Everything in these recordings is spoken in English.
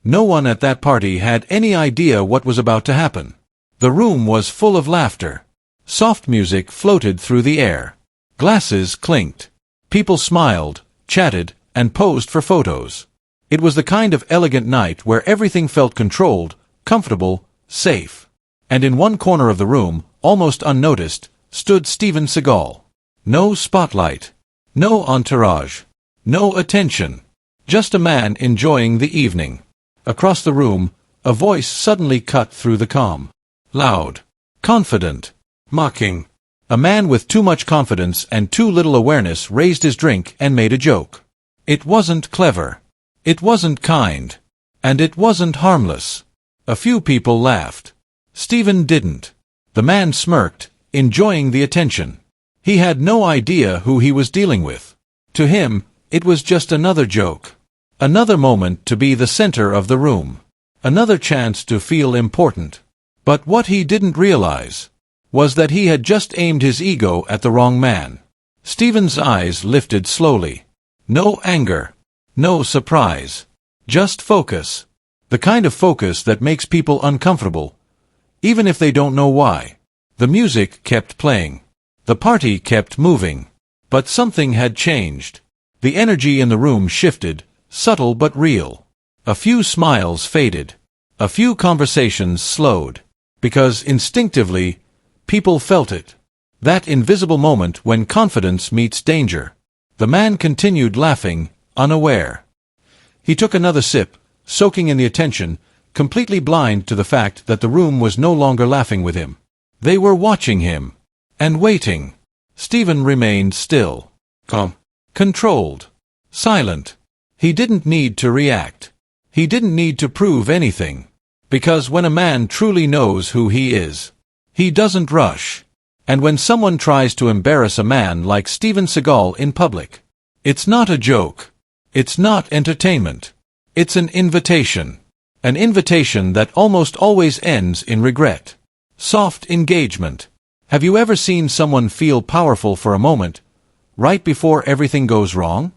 No one at that party had any idea what was about to happen. The room was full of laughter. Soft music floated through the air. Glasses clinked. People smiled, chatted, and posed for photos. It was the kind of elegant night where everything felt controlled, comfortable, safe. And in one corner of the room, almost unnoticed, stood Steven Seagal. No spotlight. No entourage. No attention. Just a man enjoying the evening. Across the room, a voice suddenly cut through the calm. Loud. Confident. Mocking. A man with too much confidence and too little awareness raised his drink and made a joke. It wasn't clever. It wasn't kind. And it wasn't harmless. A few people laughed. Steven didn't. The man smirked, enjoying the attention. He had no idea who he was dealing with. To him, it was just another joke. Another moment to be the center of the room. Another chance to feel important. But what he didn't realize was that he had just aimed his ego at the wrong man. Steven's eyes lifted slowly. No anger. No surprise. Just focus. The kind of focus that makes people uncomfortable, even if they don't know why. The music kept playing. The party kept moving. But something had changed. The energy in the room shifted, subtle but real. A few smiles faded. A few conversations slowed. Because instinctively, people felt it. That invisible moment when confidence meets danger. The man continued laughing, unaware. He took another sip, soaking in the attention, completely blind to the fact that the room was no longer laughing with him. They were watching him. And waiting. Steven remained still. Calm. Controlled. Silent. He didn't need to react. He didn't need to prove anything. Because when a man truly knows who he is, he doesn't rush. And when someone tries to embarrass a man like Steven Seagal in public, it's not a joke. It's not entertainment. It's an invitation. An invitation that almost always ends in regret. Soft engagement. Have you ever seen someone feel powerful for a moment, right before everything goes wrong?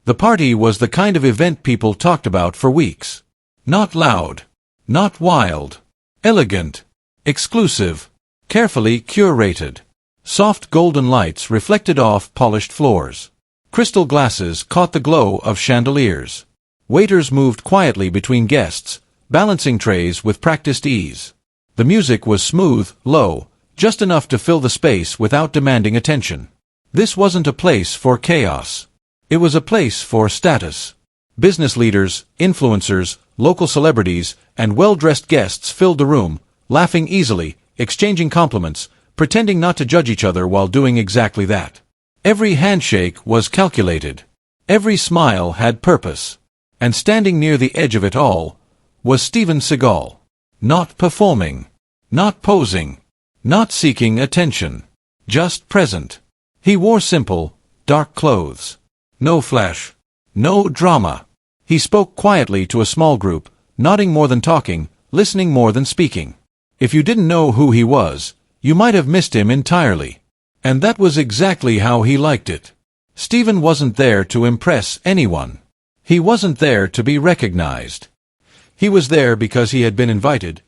The party was the kind of event people talked about for weeks. Not loud. Not wild. Elegant. Exclusive. Carefully curated. Soft golden lights reflected off polished floors. Crystal glasses caught the glow of chandeliers. Waiters moved quietly between guests, balancing trays with practiced ease. The music was smooth, low, just enough to fill the space without demanding attention. This wasn't a place for chaos. It was a place for status. Business leaders, influencers, local celebrities, and well-dressed guests filled the room, laughing easily, exchanging compliments, pretending not to judge each other while doing exactly that. Every handshake was calculated. Every smile had purpose. And standing near the edge of it all was Steven Seagal. Not performing. Not posing. Not seeking attention. Just present. He wore simple, dark clothes. No flash. No drama. He spoke quietly to a small group, nodding more than talking, listening more than speaking. If you didn't know who he was, you might have missed him entirely. And that was exactly how he liked it. Steven wasn't there to impress anyone. He wasn't there to be recognized. He was there because he had been invited,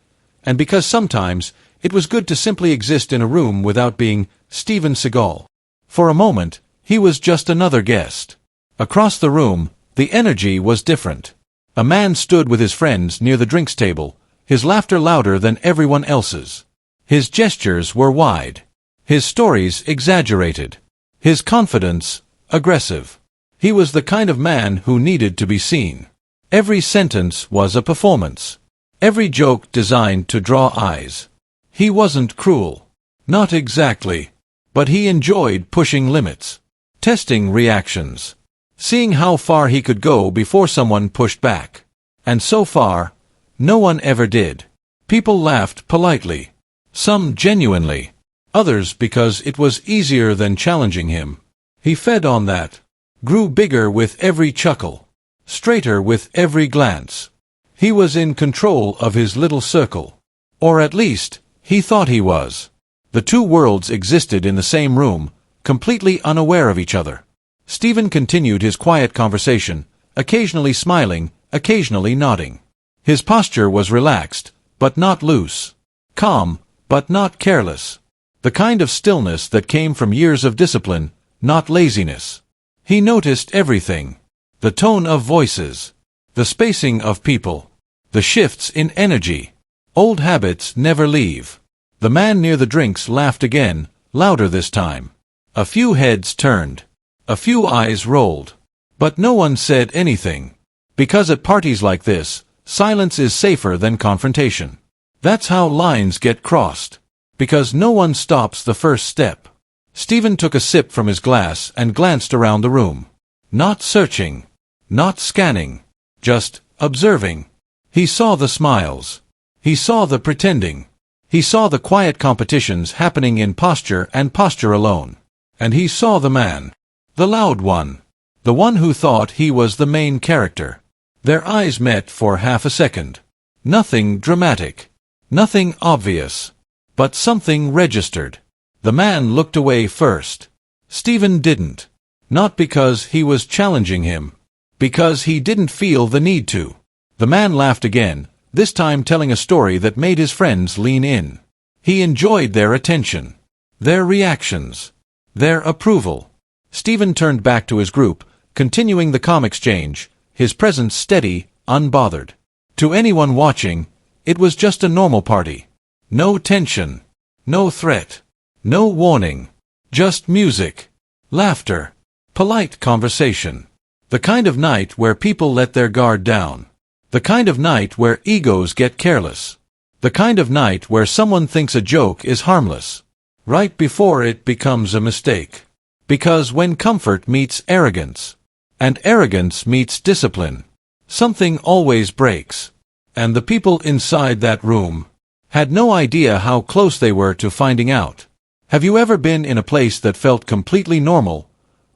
and because sometimes it was good to simply exist in a room without being Steven Seagal. For a moment, he was just another guest. Across the room, the energy was different. A man stood with his friends near the drinks table, his laughter louder than everyone else's. His gestures were wide. His stories exaggerated. His confidence aggressive. He was the kind of man who needed to be seen. Every sentence was a performance. Every joke designed to draw eyes. He wasn't cruel. Not exactly. But he enjoyed pushing limits. Testing reactions. Seeing how far he could go before someone pushed back. And so far, no one ever did. People laughed politely. Some genuinely. Others because it was easier than challenging him. He fed on that. Grew bigger with every chuckle. Straighter with every glance. He was in control of his little circle. Or at least, he thought he was. The two worlds existed in the same room, completely unaware of each other. Steven continued his quiet conversation, occasionally smiling, occasionally nodding. His posture was relaxed, but not loose. Calm, but not careless. The kind of stillness that came from years of discipline, not laziness. He noticed everything. The tone of voices. The spacing of people. The shifts in energy. Old habits never leave. The man near the drinks laughed again, louder this time. A few heads turned. A few eyes rolled. But no one said anything. Because at parties like this, silence is safer than confrontation. That's how lines get crossed. Because no one stops the first step. Steven took a sip from his glass and glanced around the room. Not searching. Not scanning. Just observing. He saw the smiles. He saw the pretending. He saw the quiet competitions happening in posture and posture alone. And he saw the man. The loud one. The one who thought he was the main character. Their eyes met for half a second. Nothing dramatic. Nothing obvious. But something registered. The man looked away first. Steven didn't. Not because he was challenging him. Because he didn't feel the need to. The man laughed again, this time telling a story that made his friends lean in. He enjoyed their attention. Their reactions. Their approval. Steven turned back to his group, continuing the calm exchange, his presence steady, unbothered. To anyone watching, it was just a normal party. No tension. No threat. No warning. Just music. Laughter. Polite conversation. The kind of night where people let their guard down. The kind of night where egos get careless. The kind of night where someone thinks a joke is harmless. Right before it becomes a mistake. Because when comfort meets arrogance, and arrogance meets discipline, something always breaks. And the people inside that room had no idea how close they were to finding out. Have you ever been in a place that felt completely normal,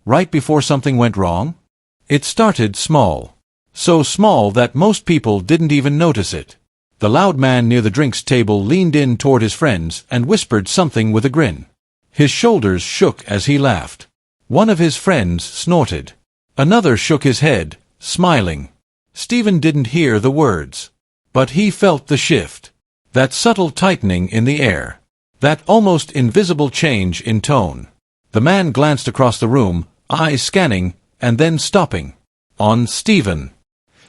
right before something went wrong? It started small. So small that most people didn't even notice it. The loud man near the drinks table leaned in toward his friends and whispered something with a grin. His shoulders shook as he laughed. One of his friends snorted. Another shook his head, smiling. Steven didn't hear the words. But he felt the shift. That subtle tightening in the air. That almost invisible change in tone. The man glanced across the room, eyes scanning, and then stopping. On Steven.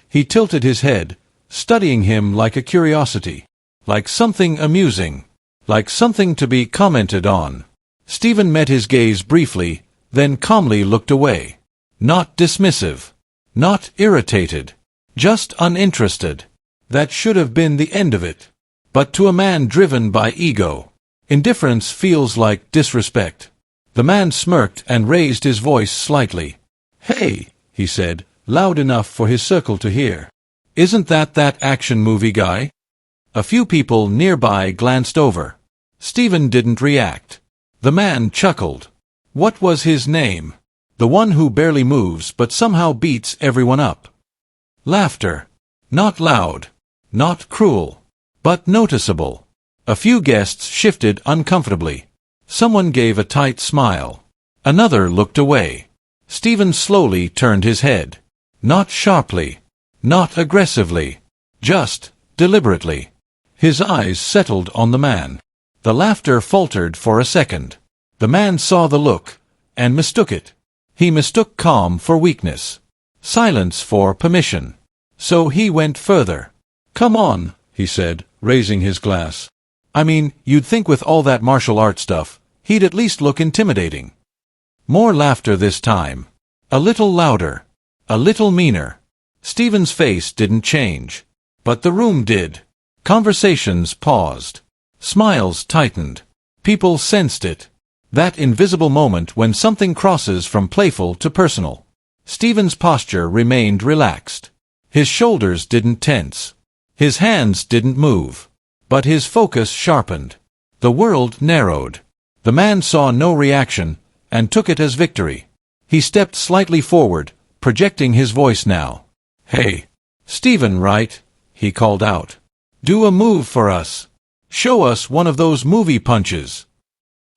He tilted his head, studying him like a curiosity. Like something amusing. Like something to be commented on. Steven met his gaze briefly, then calmly looked away. Not dismissive. Not irritated. Just uninterested. That should have been the end of it. But to a man driven by ego, indifference feels like disrespect. The man smirked and raised his voice slightly. "Hey," he said, loud enough for his circle to hear. "Isn't that action movie guy?" A few people nearby glanced over. Steven didn't react. The man chuckled. What was his name? The one who barely moves but somehow beats everyone up. Laughter. Not loud. Not cruel. But noticeable. A few guests shifted uncomfortably. Someone gave a tight smile. Another looked away. Steven slowly turned his head. Not sharply. Not aggressively. Just deliberately. His eyes settled on the man. The laughter faltered for a second. The man saw the look, and mistook it. He mistook calm for weakness. Silence for permission. So he went further. "Come on," he said, raising his glass. "I mean, you'd think with all that martial art stuff, he'd at least look intimidating." More laughter this time. A little louder. A little meaner. Steven's face didn't change. But the room did. Conversations paused. Smiles tightened. People sensed it. That invisible moment when something crosses from playful to personal. Steven's posture remained relaxed. His shoulders didn't tense. His hands didn't move. But his focus sharpened. The world narrowed. The man saw no reaction, and took it as victory. He stepped slightly forward, projecting his voice now. "Hey, Steven, right?" he called out. "Do a move for us. Show us one of those movie punches."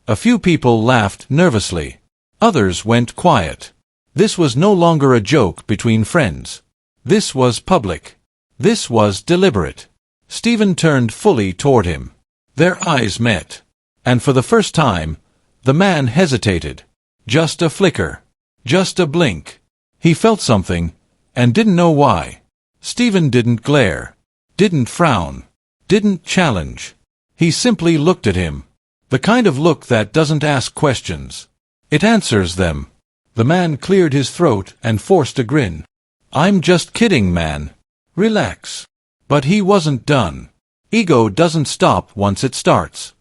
A few people laughed nervously. Others went quiet. This was no longer a joke between friends. This was public. This was deliberate. Steven turned fully toward him. Their eyes met. And for the first time, the man hesitated. Just a flicker. Just a blink. He felt something, and didn't know why. Steven didn't glare. Didn't frown. Didn't challenge. He simply looked at him. The kind of look that doesn't ask questions. It answers them. The man cleared his throat and forced a grin. "I'm just kidding, man. Relax." But he wasn't done. Ego doesn't stop once it starts.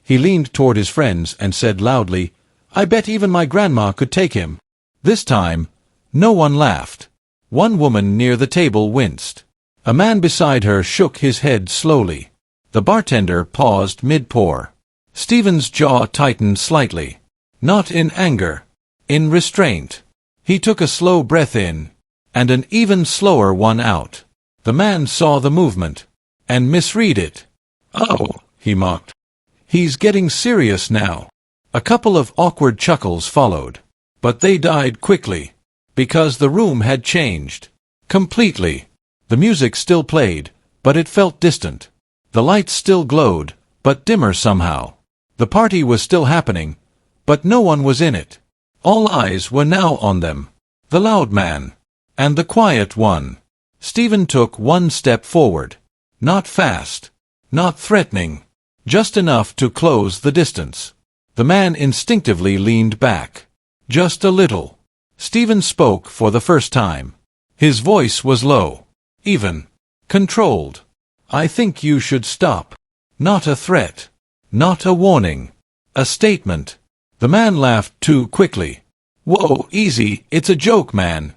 He leaned toward his friends and said loudly, "I bet even my grandma could take him." This time, no one laughed. One woman near the table winced. A man beside her shook his head slowly. The bartender paused mid-pour. Steven's jaw tightened slightly. Not in anger. In restraint. He took a slow breath in, and an even slower one out. The man saw the movement, and misread it. "Oh," he mocked. "He's getting serious now." A couple of awkward chuckles followed, but they died quickly, because the room had changed. Completely. The music still played, but it felt distant. The lights still glowed, but dimmer somehow. The party was still happening, but no one was in it. All eyes were now on them. The loud man. And the quiet one. Steven took one step forward. Not fast. Not threatening. Just enough to close the distance. The man instinctively leaned back. Just a little. Steven spoke for the first time. His voice was low. Even. Controlled. "I think you should stop." Not a threat. Not a warning. A statement. The man laughed too quickly. "Whoa, easy, it's a joke, man."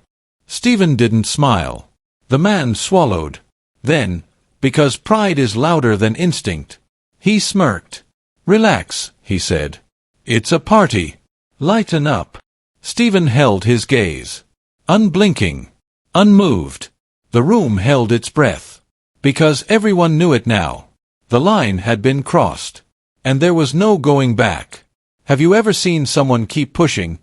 Steven didn't smile. The man swallowed. Then, because pride is louder than instinct, he smirked. "Relax," he said. "It's a party. Lighten up." Steven held his gaze. Unblinking. Unmoved. The room held its breath. Because everyone knew it now. The line had been crossed. And there was no going back. Have you ever seen someone keep pushing,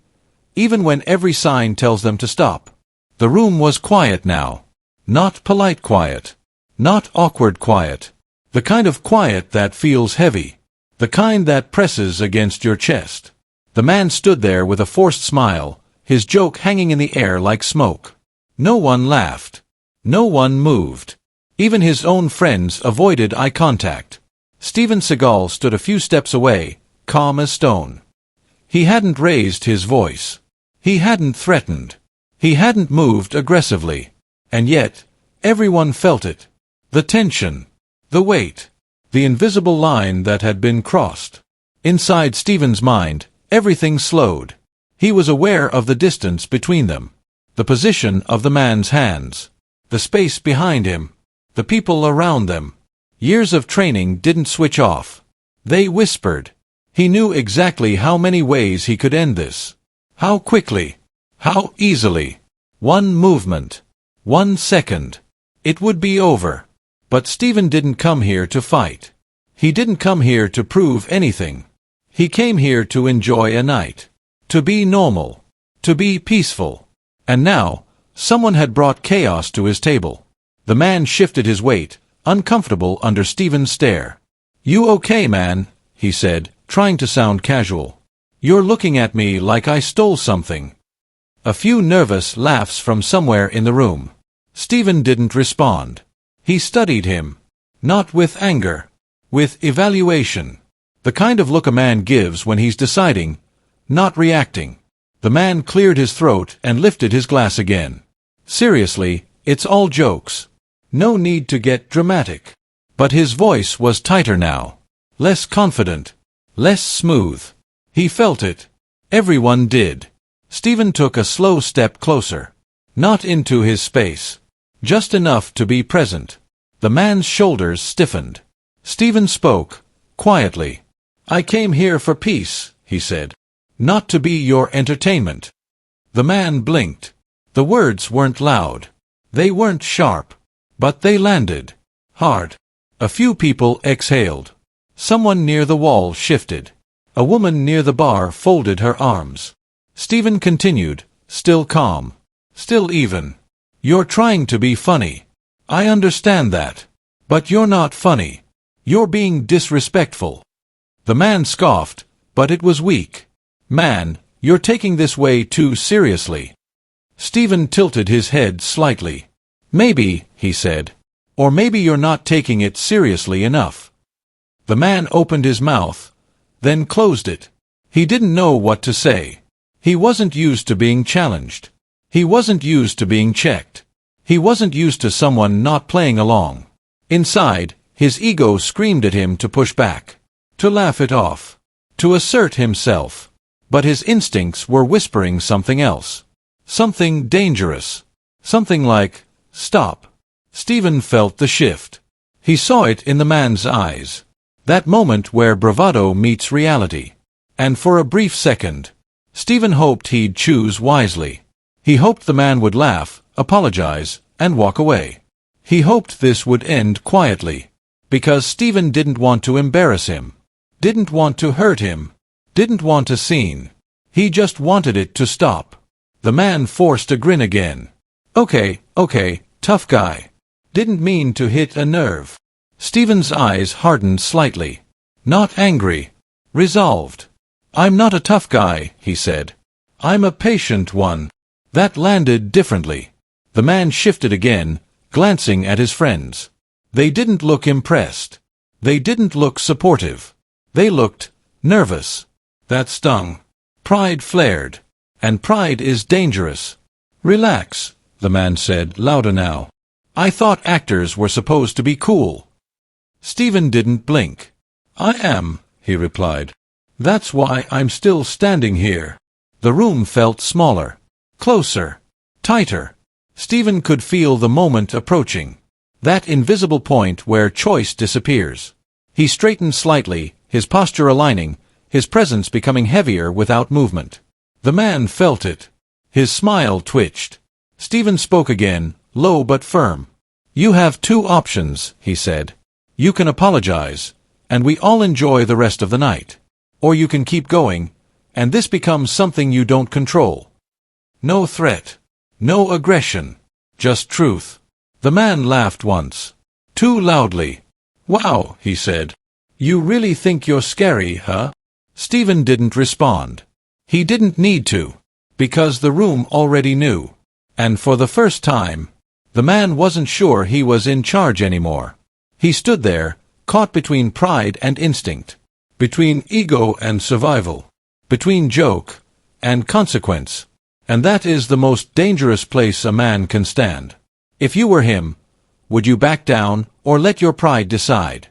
even when every sign tells them to stop? The room was quiet now. Not polite quiet. Not awkward quiet. The kind of quiet that feels heavy. The kind that presses against your chest. The man stood there with a forced smile, his joke hanging in the air like smoke. No one laughed. No one moved. Even his own friends avoided eye contact. Steven Seagal stood a few steps away, calm as stone. He hadn't raised his voice. He hadn't threatened. He hadn't moved aggressively. And yet, everyone felt it. The tension. The weight. The invisible line that had been crossed. Inside Steven's mind, everything slowed. He was aware of the distance between them. The position of the man's hands. The space behind him. The people around them. Years of training didn't switch off. They whispered. He knew exactly how many ways he could end this. How quickly. How easily. One movement. 1 second. It would be over. But Steven didn't come here to fight. He didn't come here to prove anything. He came here to enjoy a night. To be normal. To be peaceful. And now, someone had brought chaos to his table. The man shifted his weight, uncomfortable under Steven's stare. "You okay, man?" he said, trying to sound casual. "You're looking at me like I stole something." A few nervous laughs from somewhere in the room. Steven didn't respond. He studied him. Not with anger. With evaluation. The kind of look a man gives when he's deciding, not reacting. The man cleared his throat and lifted his glass again. "Seriously, it's all jokes. No need to get dramatic." But his voice was tighter now. Less confident. Less smooth. He felt it. Everyone did. Steven took a slow step closer. Not into his space. Just enough to be present. The man's shoulders stiffened. Steven spoke, quietly. "I came here for peace," he said. "Not to be your entertainment." The man blinked. The words weren't loud. They weren't sharp. But they landed. Hard. A few people exhaled. Someone near the wall shifted. A woman near the bar folded her arms. Steven continued, still calm. Still even. "You're trying to be funny." I understand that. But you're not funny. You're being disrespectful. The man scoffed, but it was weak. Man, you're taking this way too seriously. Steven tilted his head slightly. Maybe, he said. Or maybe you're not taking it seriously enough. The man opened his mouth, then closed it. He didn't know what to say. He wasn't used to being challenged. He wasn't used to being checked. He wasn't used to someone not playing along. Inside, his ego screamed at him to push back, to laugh it off, to assert himself. But his instincts were whispering something else. Something dangerous. Something like, stop. Steven felt the shift. He saw it in the man's eyes. That moment where bravado meets reality. And for a brief second, Steven hoped he'd choose wisely. He hoped the man would laugh, apologize, and walk away. He hoped this would end quietly. Because Steven didn't want to embarrass him. Didn't want to hurt him. Didn't want a scene. He just wanted it to stop. The man forced a grin again. Okay, tough guy. Didn't mean to hit a nerve. Steven's eyes hardened slightly. Not angry. Resolved. I'm not a tough guy, he said. I'm a patient one. That landed differently. The man shifted again, glancing at his friends. They didn't look impressed. They didn't look supportive. They looked nervous. That stung. Pride flared. And pride is dangerous. Relax, the man said, louder now. I thought actors were supposed to be cool. Steven didn't blink. I am, he replied. That's why I'm still standing here. The room felt smaller. Closer. Tighter. Steven could feel the moment approaching. That invisible point where choice disappears. He straightened slightly, his posture aligning, his presence becoming heavier without movement. The man felt it. His smile twitched. Steven spoke again, low but firm. You have two options, he said. You can apologize, and we all enjoy the rest of the night. Or you can keep going, and this becomes something you don't control. No threat. No aggression. Just truth. The man laughed once. Too loudly. Wow, he said. You really think you're scary, huh? Steven didn't respond. He didn't need to. Because the room already knew. And for the first time, the man wasn't sure he was in charge anymore. He stood there, caught between pride and instinct. Between ego and survival. Between joke and consequence. And that is the most dangerous place a man can stand. If you were him, would you back down or let your pride decide?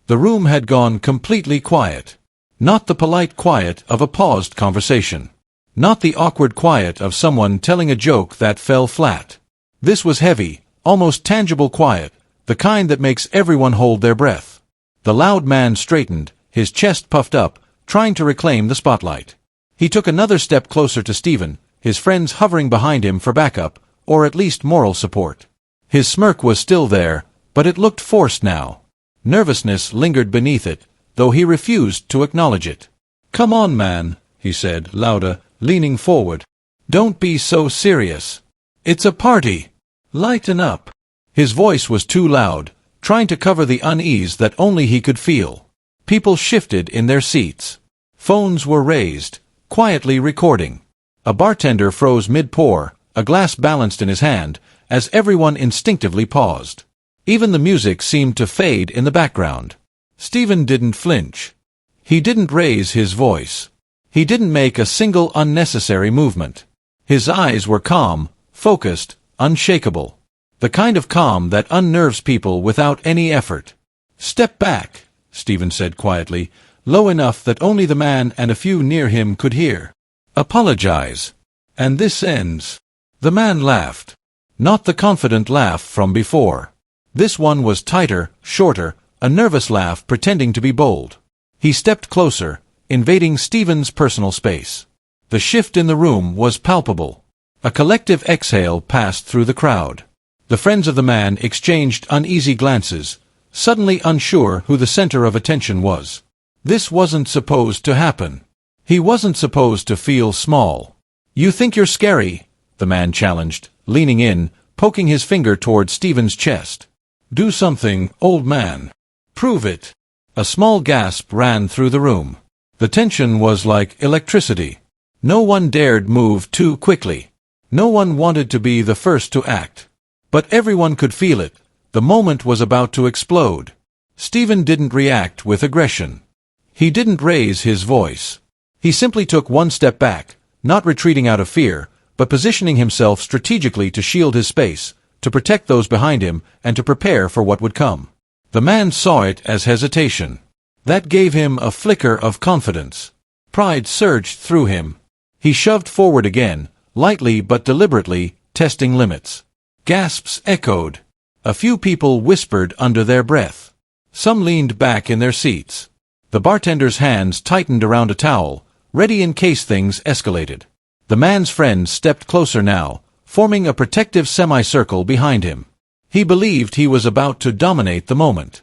The room had gone completely quiet. Not the polite quiet of a paused conversation. Not the awkward quiet of someone telling a joke that fell flat. This was heavy, almost tangible quiet, the kind that makes everyone hold their breath. The loud man straightened, his chest puffed up, trying to reclaim the spotlight. He took another step closer to Steven, his friends hovering behind him for backup, or at least moral support. His smirk was still there, but it looked forced now. Nervousness lingered beneath it, though he refused to acknowledge it. Come on, man, he said, louder, leaning forward. Don't be so serious. It's a party. Lighten up. His voice was too loud, trying to cover the unease that only he could feel. People shifted in their seats. Phones were raised, quietly recording. A bartender froze mid-pour, a glass balanced in his hand, as everyone instinctively paused. Even the music seemed to fade in the background. Steven didn't flinch. He didn't raise his voice. He didn't make a single unnecessary movement. His eyes were calm, focused, unshakable. The kind of calm that unnerves people without any effort. Step back, Steven said quietly, low enough that only the man and a few near him could hear. Apologize. And this ends. The man laughed. Not the confident laugh from before. This one was tighter, shorter, a nervous laugh pretending to be bold. He stepped closer, invading Steven's personal space. The shift in the room was palpable. A collective exhale passed through the crowd. The friends of the man exchanged uneasy glances, suddenly unsure who the center of attention was. This wasn't supposed to happen. He wasn't supposed to feel small. You think you're scary? The man challenged, leaning in, poking his finger toward Steven's chest. Do something, old man. Prove it. A small gasp ran through the room. The tension was like electricity. No one dared move too quickly. No one wanted to be the first to act. But everyone could feel it. The moment was about to explode. Steven didn't react with aggression. He didn't raise his voice. He simply took one step back, not retreating out of fear, but positioning himself strategically to shield his space, to protect those behind him, and to prepare for what would come. The man saw it as hesitation. That gave him a flicker of confidence. Pride surged through him. He shoved forward again, lightly but deliberately, testing limits. Gasps echoed. A few people whispered under their breath. Some leaned back in their seats. The bartender's hands tightened around a towel, ready in case things escalated. The man's friends stepped closer now, forming a protective semicircle behind him. He believed he was about to dominate the moment.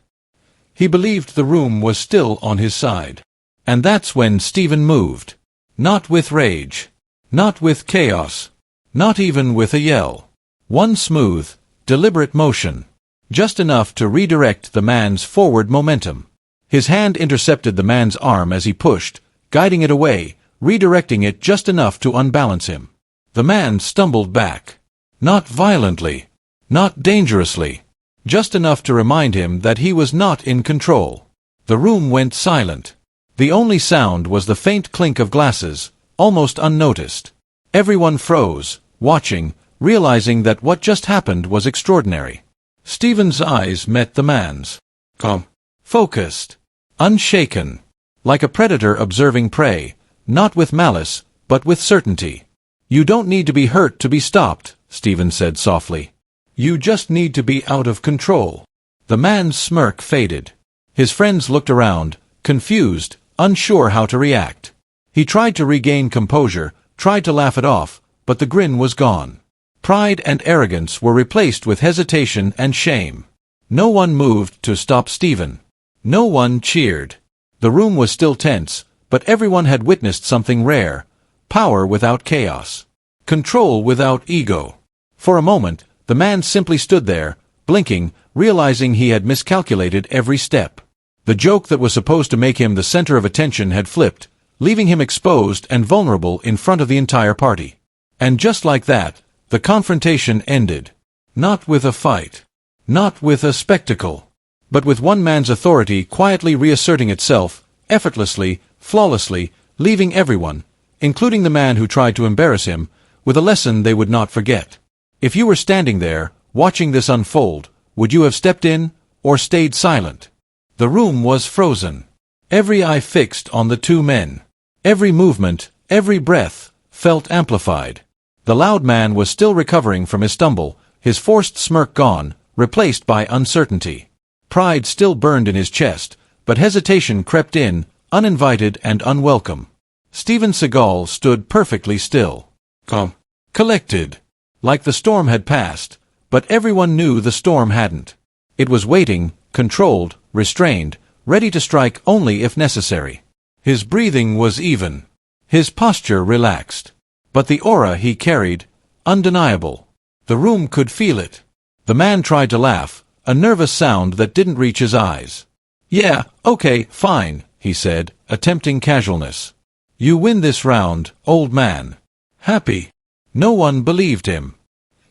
He believed the room was still on his side. And that's when Steven moved. Not with rage. Not with chaos. Not even with a yell. One smooth, deliberate motion. Just enough to redirect the man's forward momentum. His hand intercepted the man's arm as he pushed, guiding it away, redirecting it just enough to unbalance him. The man stumbled back. Not violently. Not dangerously. Just enough to remind him that he was not in control. The room went silent. The only sound was the faint clink of glasses, almost unnoticed. Everyone froze, watching, realizing that what just happened was extraordinary. Steven's eyes met the man's. Calm. Focused. Unshaken. Like a predator observing prey, not with malice, but with certainty. You don't need to be hurt to be stopped, Steven said softly. You just need to be out of control. The man's smirk faded. His friends looked around, confused, unsure how to react. He tried to regain composure, tried to laugh it off, but the grin was gone. Pride and arrogance were replaced with hesitation and shame. No one moved to stop Steven. No one cheered. The room was still tense, but everyone had witnessed something rare. Power without chaos. Control without ego. For a moment, the man simply stood there, blinking, realizing he had miscalculated every step. The joke that was supposed to make him the center of attention had flipped, leaving him exposed and vulnerable in front of the entire party. And just like that, the confrontation ended. Not with a fight. Not with a spectacle. But with one man's authority quietly reasserting itself, effortlessly, flawlessly, leaving everyone, including the man who tried to embarrass him, with a lesson they would not forget. If you were standing there, watching this unfold, would you have stepped in, or stayed silent? The room was frozen. Every eye fixed on the two men. Every movement, every breath, felt amplified. The loud man was still recovering from his stumble, his forced smirk gone, replaced by uncertainty. Pride still burned in his chest, but hesitation crept in, uninvited and unwelcome. Steven Seagal stood perfectly still. Calm. Collected. Like the storm had passed, but everyone knew the storm hadn't. It was waiting, controlled, restrained, ready to strike only if necessary. His breathing was even. His posture relaxed. But the aura he carried, undeniable. The room could feel it. The man tried to laugh, a nervous sound that didn't reach his eyes. Yeah, okay, fine, he said, attempting casualness. You win this round, old man. Happy. No one believed him.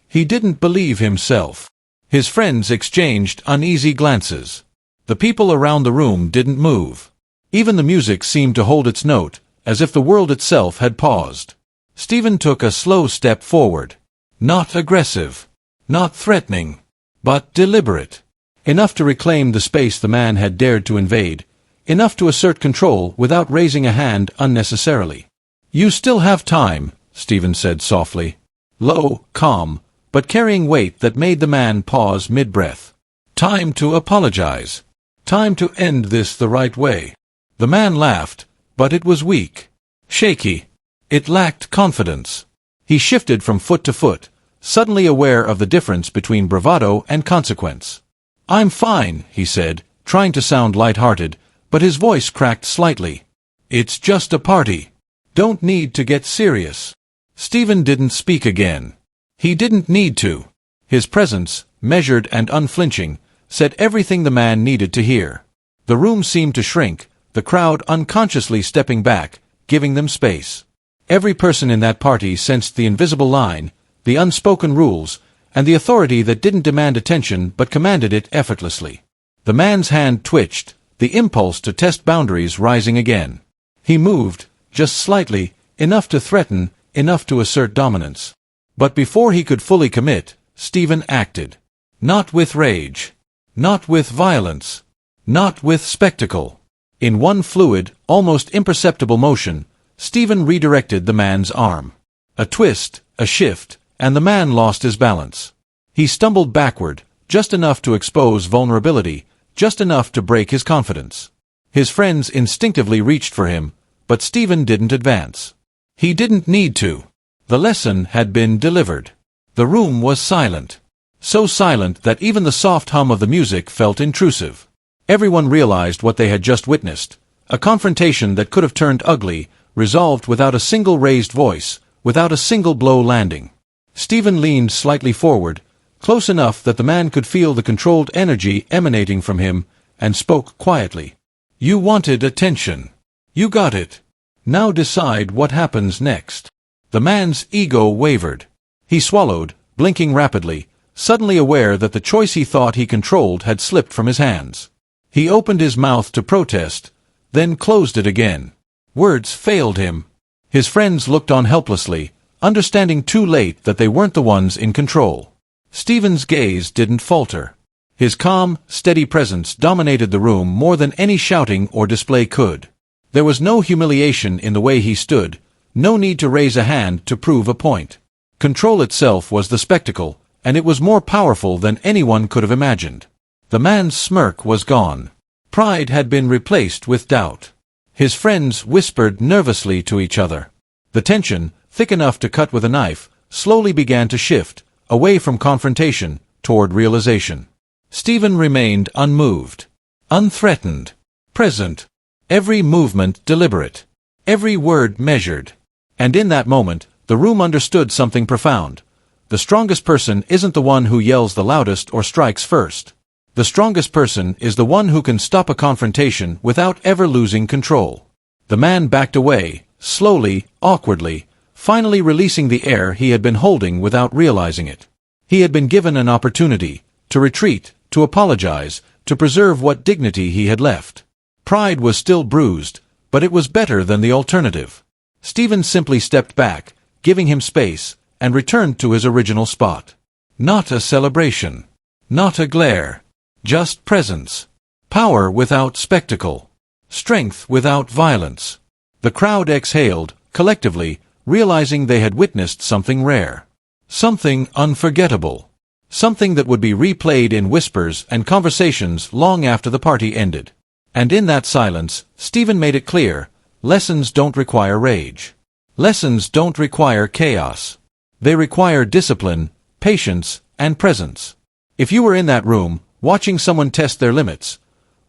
He didn't believe himself. His friends exchanged uneasy glances. The people around the room didn't move. Even the music seemed to hold its note, as if the world itself had paused. Steven took a slow step forward. Not aggressive. Not threatening. But deliberate. Enough to reclaim the space the man had dared to invade. Enough to assert control without raising a hand unnecessarily. You still have time, Steven said softly. Low, calm, but carrying weight that made the man pause mid-breath. Time to apologize. Time to end this the right way. The man laughed, but it was weak. Shaky. It lacked confidence. He shifted from foot to foot, suddenly aware of the difference between bravado and consequence. I'm fine, he said, trying to sound light-hearted, but his voice cracked slightly. It's just a party. Don't need to get serious. Steven didn't speak again. He didn't need to. His presence, measured and unflinching, said everything the man needed to hear. The room seemed to shrink, the crowd unconsciously stepping back, giving them space. Every person in that party sensed the invisible line, the unspoken rules, and the authority that didn't demand attention but commanded it effortlessly. The man's hand twitched, the impulse to test boundaries rising again. He moved, just slightly, enough to threaten, enough to assert dominance. But before he could fully commit, Steven acted. Not with rage. Not with violence. Not with spectacle. In one fluid, almost imperceptible motion, Steven redirected the man's arm. A twist, a shift, and the man lost his balance. He stumbled backward, just enough to expose vulnerability, just enough to break his confidence. His friends instinctively reached for him, but Steven didn't advance. He didn't need to. The lesson had been delivered. The room was silent. So silent that even the soft hum of the music felt intrusive. Everyone realized what they had just witnessed. A confrontation that could have turned ugly, resolved without a single raised voice, without a single blow landing. Steven leaned slightly forward, close enough that the man could feel the controlled energy emanating from him, and spoke quietly. "You wanted attention. You got it. Now decide what happens next." The man's ego wavered. He swallowed, blinking rapidly, suddenly aware that the choice he thought he controlled had slipped from his hands. He opened his mouth to protest, then closed it again. Words failed him. His friends looked on helplessly, understanding too late that they weren't the ones in control. Steven's gaze didn't falter. His calm, steady presence dominated the room more than any shouting or display could. There was no humiliation in the way he stood, no need to raise a hand to prove a point. Control itself was the spectacle, and it was more powerful than anyone could have imagined. The man's smirk was gone. Pride had been replaced with doubt. His friends whispered nervously to each other. The tension, thick enough to cut with a knife, slowly began to shift, away from confrontation, toward realization. Steven remained unmoved, unthreatened, present, every movement deliberate, every word measured. And in that moment, the room understood something profound. The strongest person isn't the one who yells the loudest or strikes first. The strongest person is the one who can stop a confrontation without ever losing control. The man backed away, slowly, awkwardly, finally releasing the air he had been holding without realizing it. He had been given an opportunity to retreat, to apologize, to preserve what dignity he had left. Pride was still bruised, but it was better than the alternative. Steven simply stepped back, giving him space, and returned to his original spot. Not a celebration. Not a glare. Just presence. Power without spectacle. Strength without violence. The crowd exhaled, collectively, realizing they had witnessed something rare. Something unforgettable. Something that would be replayed in whispers and conversations long after the party ended. And in that silence, Steven made it clear, lessons don't require rage. Lessons don't require chaos. They require discipline, patience, and presence. If you were in that room, watching someone test their limits,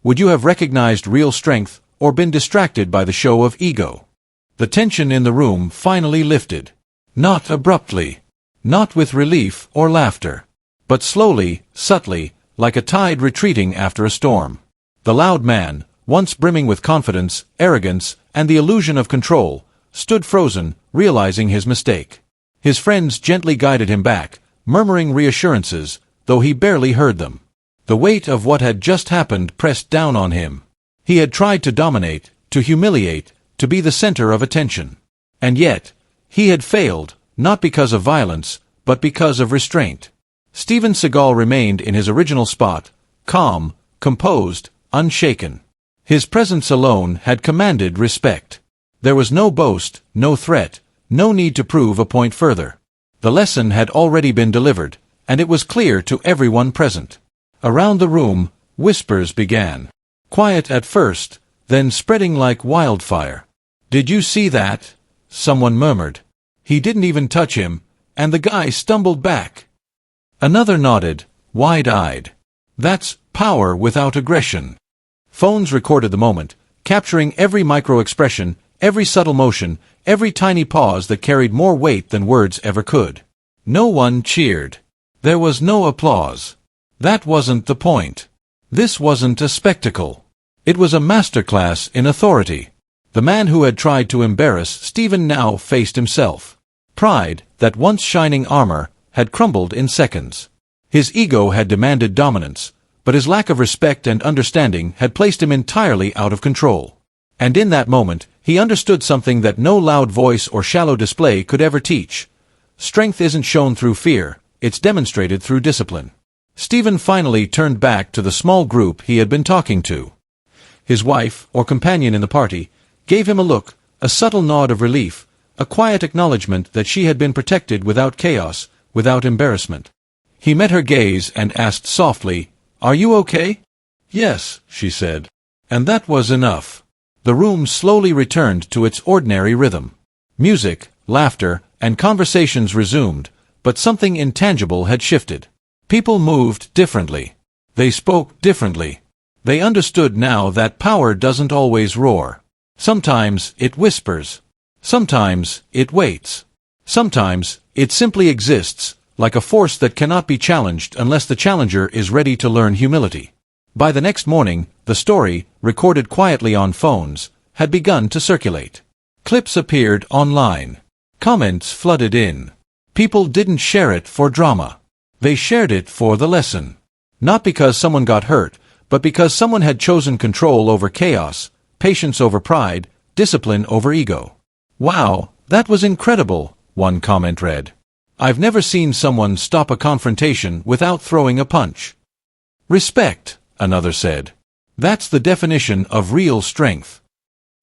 would you have recognized real strength or been distracted by the show of ego? The tension in the room finally lifted. Not abruptly. Not with relief or laughter. But slowly, subtly, like a tide retreating after a storm. The loud man, once brimming with confidence, arrogance, and the illusion of control, stood frozen, realizing his mistake. His friends gently guided him back, murmuring reassurances, though he barely heard them. The weight of what had just happened pressed down on him. He had tried to dominate, to humiliate, to be the center of attention. And yet, he had failed, not because of violence, but because of restraint. Steven Seagal remained in his original spot, calm, composed, unshaken. His presence alone had commanded respect. There was no boast, no threat, no need to prove a point further. The lesson had already been delivered, and it was clear to everyone present. Around the room, whispers began. Quiet at first, then spreading like wildfire. "Did you see that?" someone murmured. "He didn't even touch him, and the guy stumbled back." Another nodded, wide-eyed. "That's power without aggression." Phones recorded the moment, capturing every micro-expression, every subtle motion, every tiny pause that carried more weight than words ever could. No one cheered. There was no applause. That wasn't the point. This wasn't a spectacle. It was a masterclass in authority. The man who had tried to embarrass Steven now faced himself. Pride, that once shining armor, had crumbled in seconds. His ego had demanded dominance, but his lack of respect and understanding had placed him entirely out of control. And in that moment, he understood something that no loud voice or shallow display could ever teach. Strength isn't shown through fear, it's demonstrated through discipline. Steven finally turned back to the small group he had been talking to. His wife, or companion in the party, gave him a look, a subtle nod of relief, a quiet acknowledgement that she had been protected without chaos, without embarrassment. He met her gaze and asked softly, "Are you okay?" "Yes," she said. And that was enough. The room slowly returned to its ordinary rhythm. Music, laughter, and conversations resumed, but something intangible had shifted. People moved differently. They spoke differently. They understood now that power doesn't always roar. Sometimes it whispers. Sometimes it waits. Sometimes it simply exists, like a force that cannot be challenged unless the challenger is ready to learn humility. By the next morning, the story, recorded quietly on phones, had begun to circulate. Clips appeared online. Comments flooded in. People didn't share it for drama. They shared it for the lesson. Not because someone got hurt, but because someone had chosen control over chaos, patience over pride, discipline over ego. "Wow, that was incredible," one comment read. "I've never seen someone stop a confrontation without throwing a punch." "Respect," another said. "That's the definition of real strength."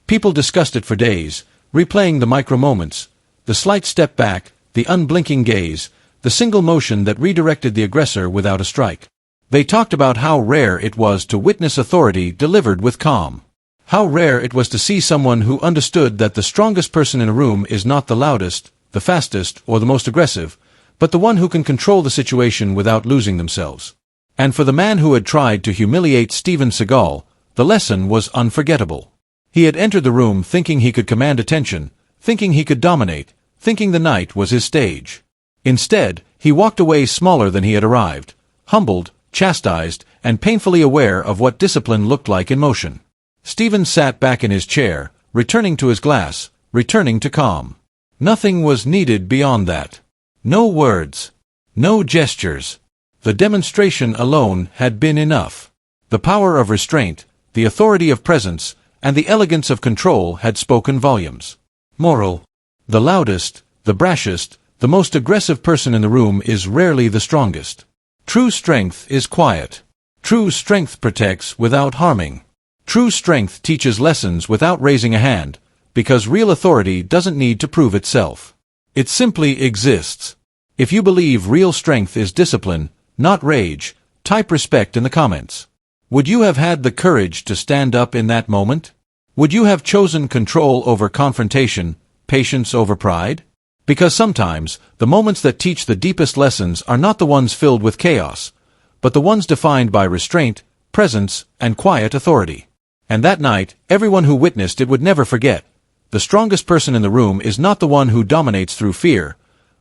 People discussed it for days, replaying the micro-moments, the slight step back, the unblinking gaze, the single motion that redirected the aggressor without a strike. They talked about how rare it was to witness authority delivered with calm. How rare it was to see someone who understood that the strongest person in a room is not the loudest, the fastest, or the most aggressive, but the one who can control the situation without losing themselves. And for the man who had tried to humiliate Steven Seagal, the lesson was unforgettable. He had entered the room thinking he could command attention, thinking he could dominate, thinking the night was his stage. Instead, he walked away smaller than he had arrived, humbled, chastised, and painfully aware of what discipline looked like in motion. Steven sat back in his chair, returning to his glass, returning to calm. Nothing was needed beyond that. No words. No gestures. The demonstration alone had been enough. The power of restraint, the authority of presence, and the elegance of control had spoken volumes. Moral: the loudest, the brashest, the most aggressive person in the room is rarely the strongest. True strength is quiet. True strength protects without harming. True strength teaches lessons without raising a hand, because real authority doesn't need to prove itself. It simply exists. If you believe real strength is discipline, not rage, type respect in the comments. Would you have had the courage to stand up in that moment? Would you have chosen control over confrontation, patience over pride? Because sometimes, the moments that teach the deepest lessons are not the ones filled with chaos, but the ones defined by restraint, presence, and quiet authority. And that night, everyone who witnessed it would never forget. The strongest person in the room is not the one who dominates through fear,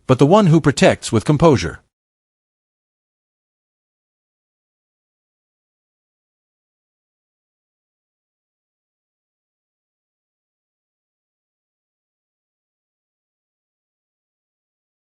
but the one who protects with composure.